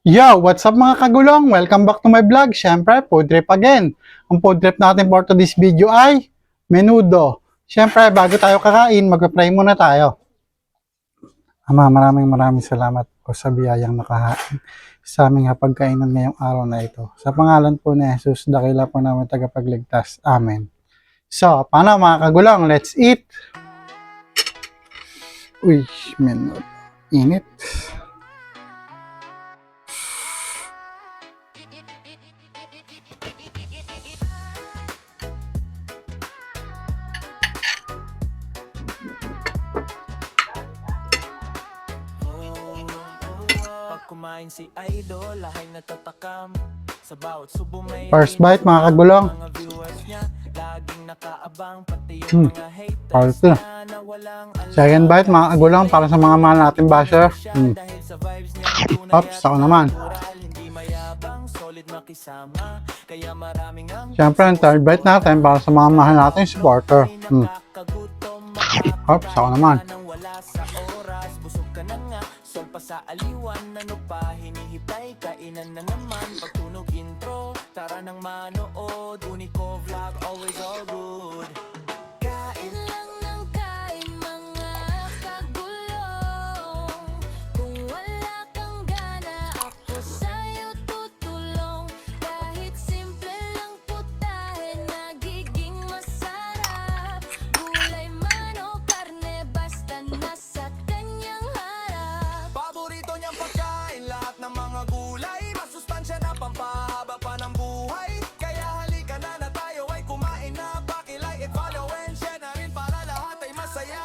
Yo! What's up mga kagulong? Welcome back to my vlog. Siyempre, food trip again. Ang food trip natin for today's video ay menudo. Siyempre, bago tayo kakain, magpa-pray muna tayo. Ama, maraming salamat po sa biyayang nakahain sa aming hapagkainan ngayong araw na ito. Sa pangalan po ni Jesus, dakila po namin tagapagligtas. Amen. So, paano mga kagulong? Let's eat! Uy, menudo. Init. Kumain si Idol, lahay natatakam sa bawat subo may First bite mga kagulong. mga viewers niya laging nakaabang pati yung mga haters Party. niya na walang alam. Second bite mga kagulong para sa mga mahal natin basher. Dahil sa vibes niya tunay Ops, ako naman. natural, hindi mayabang, solid makisama kaya maraming ang Siyempre, ang third bite natin para sa mga mahal natin supporter. nakakagutom Ops, ako naman. nang wala sa oras, busog ka na nga pa sa aliwan, ano pa hinihintay, kainan na naman pagtunog intro, tara nang manood, Unico Vlog, always all good. Kain lang ng kain mga kagulong, kung wala kang gana ako sa'yo tutulong, kahit simple lang putahe nagiging masarap, gulay man o karne basta nasa kanyang harap. Paborito niyang pagkain, lahat ng mga gulay, masustansya na pampahaba pa ng buhay. Kaya halika na tayo ay kumain na, paki-like and follow and share na rin para lahat ay masaya.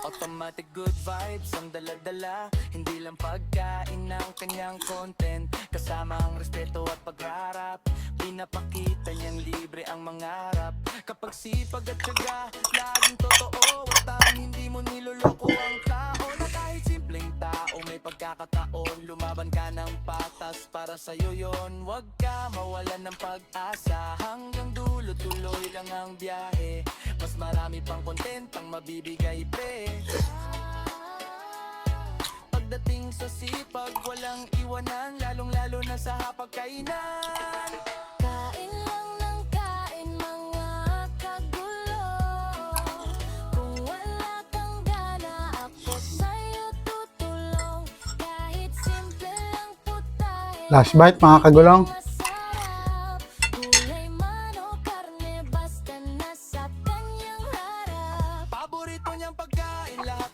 Automatic good vibes ang dala-dala, hindi lang pagkain ng kanyang content, kasama ang respeto at pagharap, pinapakita niyang libre ang mangarap. Kapag sipag at tiyaga, laging totoo, at ang hindi mo niloloko ang tao, na kahit simpleng tao may pagkakataon, lumaban ka ng patas para sa'yo yon. Huwag ka mawalan ng pag-asa, hanggang dulo tuloy lang ang biyahe, mas marami pang content ang mabibigay pre. Pagdating sa sipag, walang iwanan, lalong-lalo na sa hapagkainan. Kain lang ng kain mga kagulong, kung wala kang gana ako sa'yo tutulong, kahit simple lang putahe. Last bite mga kagulong. Masarap, gulay man o karne basta nasa kanyang harap. Paborito niyang pagkain, lahat